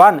1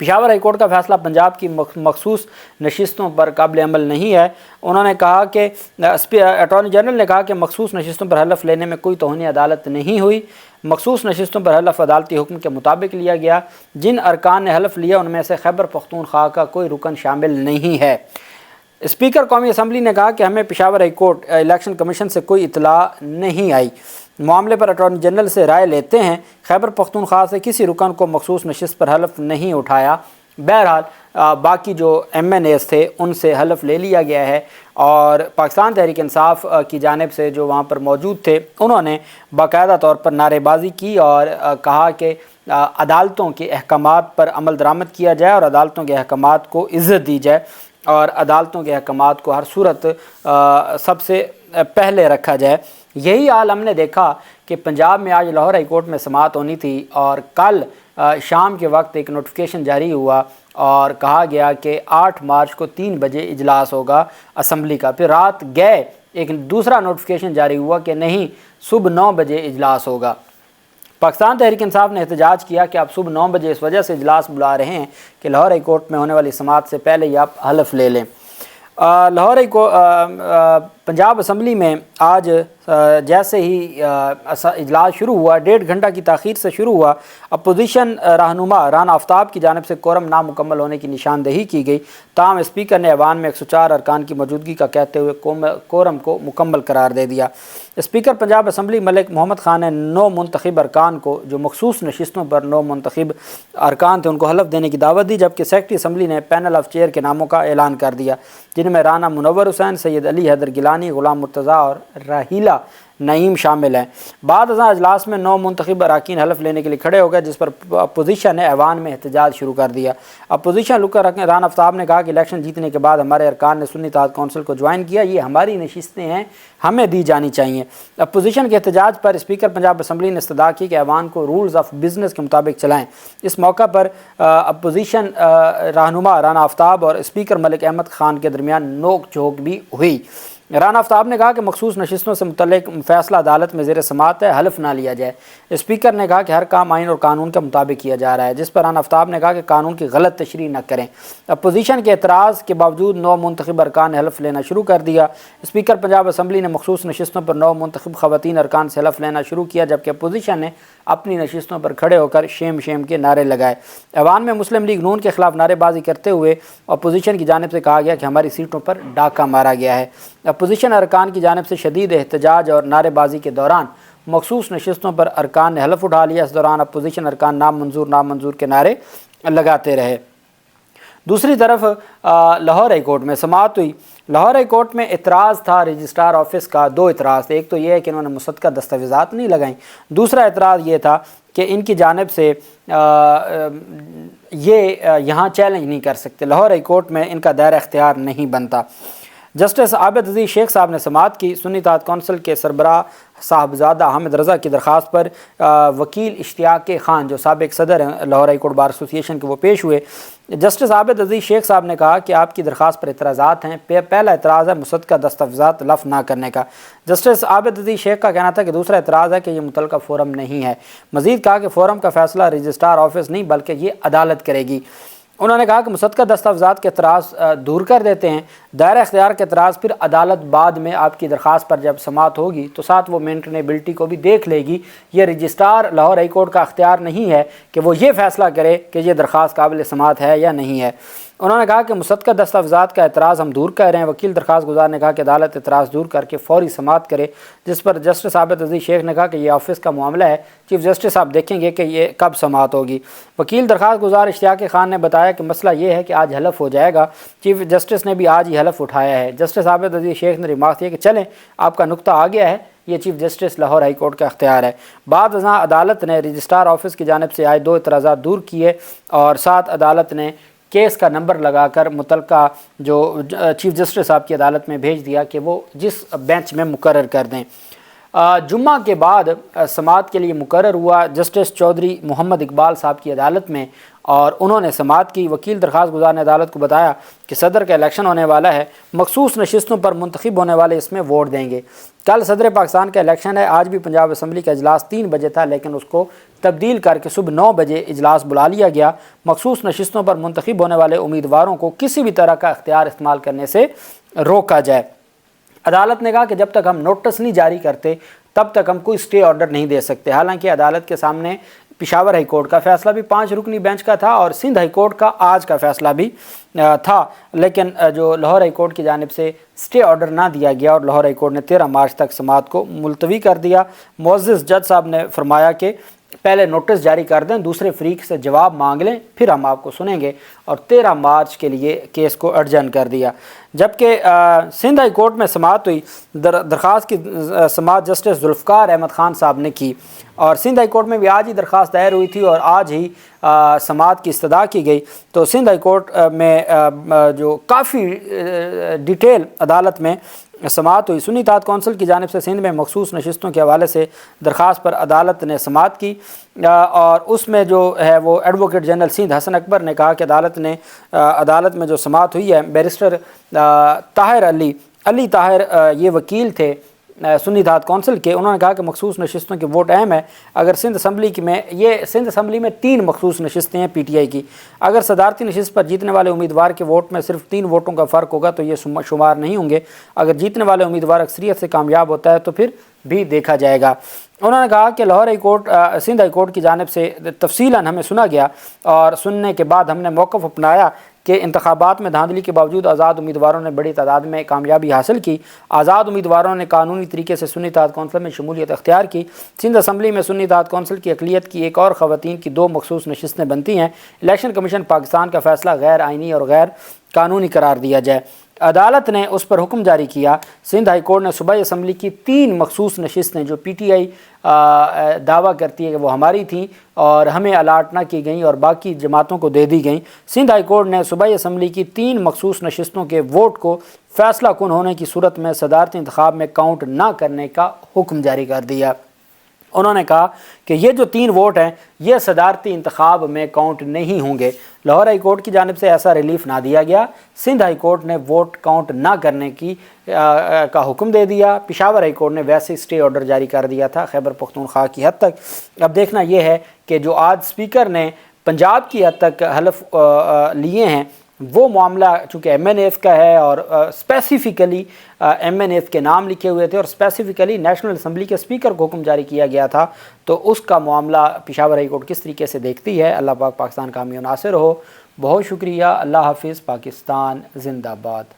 Peshawar high court کا فیصلہ پنجاب کی مخصوص نشستوں پر قابل عمل نہیں ہے۔ انہوں نے کہا کہ اٹارنی جنرل نے کہا کہ مخصوص نشستوں پر حلف لینے میں کوئی توہین عدالت نہیں ہوئی۔ مخصوص نشستوں پر حلف عدالتی حکم کے مطابق لیا گیا۔ جن ارکان نے حلف لیا ان میں سے خیبر پختونخوا کا کوئی رکن شامل نہیں ہے۔ اسپیکر قومی اسمبلی نے کہا کہ ہمیں Peshawar high court election commission سے کوئی اطلاع نہیں آئی، معاملے پر اٹارنی جنرل سے رائے لیتے ہیں۔ خیبر پختونخوا سے کسی رکن کو مخصوص نشست پر حلف نہیں اٹھایا۔ بہرحال باقی جو ایم این ایز تھے ان سے حلف لے لیا گیا ہے، اور پاکستان تحریک انصاف کی جانب سے جو وہاں پر موجود تھے انہوں نے باقاعدہ طور پر نعرے بازی کی اور کہا کہ عدالتوں کے احکامات پر عمل درآمد کیا جائے اور عدالتوں کے احکامات کو عزت دی جائے، اور عدالتوں کے احکامات کو ہر صورت سب سے پہلے رکھا جائے۔ یہی حال ہم نے دیکھا کہ پنجاب میں آج لاہور ہائی کورٹ میں سماعت ہونی تھی، اور کل شام کے وقت ایک نوٹیفیکیشن جاری ہوا اور کہا گیا کہ 8 مارچ کو 3 بجے اجلاس ہوگا اسمبلی کا۔ پھر رات گئے ایک دوسرا نوٹیفیکیشن جاری ہوا کہ نہیں، صبح 9 بجے اجلاس ہوگا۔ پاکستان تحریک انصاف نے احتجاج کیا کہ آپ صبح 9 بجے اس وجہ سے اجلاس بلا رہے ہیں کہ لاہور ہائی کورٹ میں ہونے والی سماعت سے پہلے ہی آپ حلف لے لیں۔ لاہور پنجاب اسمبلی میں آج جیسے ہی اجلاس شروع ہوا، 1.5 گھنٹہ کی تاخیر سے شروع ہوا، اپوزیشن رہنما رانا آفتاب کی جانب سے کورم نامکمل ہونے کی نشاندہی کی گئی، تاہم اسپیکر نے ایوان میں 104 ارکان کی موجودگی کا کہتے ہوئے کورم کو مکمل قرار دے دیا۔ اسپیکر پنجاب اسمبلی ملک محمد خان نے 9 منتخب ارکان کو، جو مخصوص نشستوں پر 9 منتخب ارکان تھے، ان کو حلف دینے کی دعوت دی، جبکہ سیکرٹری اسمبلی نے پینل آف چیئر کے ناموں کا اعلان کر دیا، جن میں رانا منور حسین، سید علی حیدر گیلانی، غلام مرتضیٰ اور راحیلہ نعیم شامل ہیں۔ بعد ازاں اجلاس میں 9 منتخب اراکین حلف لینے کے لیے کھڑے ہو گئے، جس پر اپوزیشن نے ایوان میں احتجاج شروع کر دیا۔ اپوزیشن رانا آفتاب نے کہا کہ الیکشن جیتنے کے بعد ہمارے ارکان نے سنی اتحاد کونسل کو جوائن کیا، یہ ہماری نشستیں ہیں، ہمیں دی جانی چاہیے۔ اپوزیشن کے احتجاج پر اسپیکر پنجاب اسمبلی نے استدعا کی کہ ایوان کو رولز آف بزنس کے مطابق چلائیں۔ اس موقع پر اپوزیشن رہنما رانا آفتاب اور اسپیکر ملک احمد خان کے درمیان نوک جھوک بھی ہوئی۔ رانا آفتاب نے کہا کہ مخصوص نشستوں سے متعلق فیصلہ عدالت میں زیر سماعت ہے، حلف نہ لیا جائے۔ اسپیکر نے کہا کہ ہر کام آئین اور قانون کے مطابق کیا جا رہا ہے، جس پر رانا آفتاب نے کہا کہ قانون کی غلط تشریح نہ کریں۔ اپوزیشن کے اعتراض کے باوجود 9 منتخب ارکان نے حلف لینا شروع کر دیا۔ اسپیکر پنجاب اسمبلی نے مخصوص نشستوں پر 9 منتخب خواتین ارکان سے حلف لینا شروع کیا، جبکہ اپوزیشن نے اپنی نشستوں پر کھڑے ہو کر شیم شیم کے نعرے لگائے۔ ایوان میں مسلم لیگ نون کے خلاف نعرے بازی کرتے ہوئے اپوزیشن کی جانب سے کہا گیا کہ ہماری سیٹوں پر ڈاکہ مارا گیا ہے۔ اپوزیشن ارکان کی جانب سے شدید احتجاج اور نعرے بازی کے دوران مخصوص نشستوں پر ارکان نے حلف اٹھا لیا۔ اس دوران اپوزیشن ارکان نامنظور کے نعرے لگاتے رہے۔ دوسری طرف لاہور ہائی کورٹ میں سماعت ہوئی۔ لاہور ہائی کورٹ میں اعتراض تھا رجسٹرار آفس کا، 2 اعتراض تھے۔ ایک تو یہ ہے کہ انہوں نے مصدقہ دستاویزات نہیں لگائیں، دوسرا اعتراض یہ تھا کہ ان کی جانب سے یہ یہاں چیلنج نہیں کر سکتے، لاہور ہائی کورٹ میں ان کا دائرہ اختیار نہیں بنتا۔ جسٹس عابد عزیز شیخ صاحب نے سماعت کی۔ سنی اتحاد کونسل کے سربراہ صاحبزادہ حامد رضا کی درخواست پر وکیل اشتیاق خان جو سابق صدر ہیں لاہور ہائی کورٹ بار ایسوسی ایشن کے، وہ پیش ہوئے۔ جسٹس عابد عزیز شیخ صاحب نے کہا کہ آپ کی درخواست پر اعتراضات ہیں۔ پہلا اعتراض ہے مصدقہ دستاویزات لف نہ کرنے کا۔ جسٹس عابد عزیز شیخ کا کہنا تھا کہ دوسرا اعتراض ہے کہ یہ متعلقہ فورم نہیں ہے۔ مزید کہا کہ فورم کا فیصلہ رجسٹرار آفس نہیں بلکہ یہ عدالت کرے گی۔ انہوں نے کہا کہ مصدقہ دستاویزات کے اعتراض دور کر دیتے ہیں، دائرہ اختیار کے اعتراض پھر عدالت بعد میں آپ کی درخواست پر جب سماعت ہوگی تو ساتھ وہ مینٹنیبلٹی کو بھی دیکھ لے گی۔ یہ رجسٹرار لاہور ہائی کورٹ کا اختیار نہیں ہے کہ وہ یہ فیصلہ کرے کہ یہ درخواست قابل سماعت ہے یا نہیں ہے۔ انہوں نے کہا کہ مصدقہ دستاویزات کا اعتراض ہم دور کر رہے ہیں۔ وکیل درخواست گزار نے کہا کہ عدالت اعتراض دور کر کے فوری سماعت کرے، جس پر جسٹس عابد عزیز شیخ نے کہا کہ یہ آفس کا معاملہ ہے، چیف جسٹس آپ دیکھیں گے کہ یہ کب سماعت ہوگی۔ وکیل درخواست گزار اشتیاق خان نے بتایا کہ مسئلہ یہ ہے کہ آج حلف ہو جائے گا، چیف جسٹس نے بھی آج ہی حلف اٹھایا ہے۔ جسٹس عابد عزیز شیخ نے ریمارک کیا کہ چلیں آپ کا نقطہ آ گیا ہے، یہ chief justice Lahore high court کا اختیار ہے۔ بعد ازاں عدالت نے رجسٹرار آفس کی جانب سے آئے 2 اعتراضات دور کیے اور ساتھ عدالت نے کیس کا نمبر لگا کر متعلقہ جو چیف جسٹس صاحب کی عدالت میں بھیج دیا کہ وہ جس بینچ میں مقرر کر دیں۔ جمعہ کے بعد سماعت کے لیے مقرر ہوا جسٹس چودھری محمد اقبال صاحب کی عدالت میں، اور انہوں نے سماعت کی۔ وکیل درخواست گزار نے عدالت کو بتایا کہ صدر کا الیکشن ہونے والا ہے، مخصوص نشستوں پر منتخب ہونے والے اس میں ووٹ دیں گے۔ کل صدر پاکستان کا الیکشن ہے۔ آج بھی پنجاب اسمبلی کا اجلاس 3 بجے تھا، لیکن اس کو تبدیل کر کے صبح 9 بجے اجلاس بلا لیا گیا۔ مخصوص نشستوں پر منتخب ہونے والے امیدواروں کو کسی بھی طرح کا اختیار استعمال کرنے سے روکا جائے۔ عدالت نے کہا کہ جب تک ہم نوٹس نہیں جاری کرتے تب تک ہم کوئی سٹے آرڈر نہیں دے سکتے۔ حالانکہ عدالت کے سامنے پشاور ہائی کورٹ کا فیصلہ بھی 5 رکنی بینچ کا تھا اور سندھ ہائی کورٹ کا آج کا فیصلہ بھی تھا، لیکن جو لاہور ہائی کورٹ کی جانب سے سٹے آرڈر نہ دیا گیا اور لاہور ہائی کورٹ نے 13 مارچ تک سماعت کو ملتوی کر دیا۔ معزز جج صاحب نے فرمایا کہ پہلے نوٹس جاری کر دیں، دوسرے فریق سے جواب مانگ لیں، پھر ہم آپ کو سنیں گے، اور 13 مارچ کے لیے کیس کو ارجن کر دیا۔ جبکہ سندھ ہائی کورٹ میں سماعت ہوئی، درخواست کی سماعت جسٹس ذوالفقار احمد خان صاحب نے کی، اور سندھ ہائی کورٹ میں بھی آج ہی درخواست دائر ہوئی تھی اور آج ہی سماعت کی استدعا کی گئی۔ تو سندھ ہائی کورٹ میں جو کافی ڈیٹیل عدالت میں سماعت ہوئی۔ سنی اتحاد کونسل کی جانب سے سندھ میں مخصوص نشستوں کے حوالے سے درخواست پر عدالت نے سماعت کی، اور اس میں جو ہے وہ ایڈوکیٹ جنرل سندھ حسن اکبر نے کہا کہ عدالت میں جو سماعت ہوئی ہے، بیرسٹر طاہر علی طاہر یہ وکیل تھے سنی اتحاد کونسل کے، انہوں نے کہا کہ مخصوص نشستوں کے ووٹ اہم ہے۔ اگر سندھ اسمبلی میں 3 مخصوص نشستیں ہیں پی ٹی آئی کی، اگر صدارتی نشست پر جیتنے والے امیدوار کے ووٹ میں صرف 3 ووٹوں کا فرق ہوگا تو یہ شمار نہیں ہوں گے۔ اگر جیتنے والے امیدوار اکثریت سے کامیاب ہوتا ہے تو پھر بھی دیکھا جائے گا۔ انہوں نے کہا کہ سندھ ہائی کورٹ کی جانب سے تفصیلاً ہمیں سنا گیا، اور سننے کے بعد ہم نے موقف اپنایا کہ انتخابات میں دھاندلی کے باوجود آزاد امیدواروں نے بڑی تعداد میں کامیابی حاصل کی۔ آزاد امیدواروں نے قانونی طریقے سے سنی اتحاد کونسل میں شمولیت اختیار کی۔ سندھ اسمبلی میں سنی اتحاد کونسل کی اقلیت کی ایک اور خواتین کی 2 مخصوص نشستیں بنتی ہیں۔ الیکشن کمیشن پاکستان کا فیصلہ غیر آئینی اور غیر قانونی قرار دیا جائے۔ عدالت نے اس پر حکم جاری کیا۔ سندھ ہائی کورٹ نے صوبائی اسمبلی کی 3 مخصوص نشستیں جو پی ٹی آئی دعویٰ کرتی ہے کہ وہ ہماری تھیں اور ہمیں الاٹ نہ کی گئیں اور باقی جماعتوں کو دے دی گئیں، سندھ ہائی کورٹ نے صوبائی اسمبلی کی 3 مخصوص نشستوں کے ووٹ کو فیصلہ کن ہونے کی صورت میں صدارتی انتخاب میں کاؤنٹ نہ کرنے کا حکم جاری کر دیا۔ انہوں نے کہا کہ یہ جو 3 ووٹ ہیں یہ صدارتی انتخاب میں کاؤنٹ نہیں ہوں گے۔ لاہور ہائی کورٹ کی جانب سے ایسا ریلیف نہ دیا گیا۔ سندھ ہائی کورٹ نے ووٹ کاؤنٹ نہ کرنے کا حکم دے دیا۔ پشاور ہائی کورٹ نے ویسے سٹے آرڈر جاری کر دیا تھا خیبر پختونخوا کی حد تک۔ اب دیکھنا یہ ہے کہ جو آج اسپیکر نے پنجاب کی حد تک حلف لیے ہیں، وہ معاملہ چونکہ ایم این ایف کا ہے اور اسپیسیفکلی ایم این ایف کے نام لکھے ہوئے تھے اور اسپیسیفکلی نیشنل اسمبلی کے اسپیکر کو حکم جاری کیا گیا تھا، تو اس کا معاملہ پشاور ہائی کورٹ کس طریقے سے دیکھتی ہے۔ اللہ پاک پاکستان کا حامی و ناصر ہو۔ بہت شکریہ۔ اللہ حافظ۔ پاکستان زندہ باد۔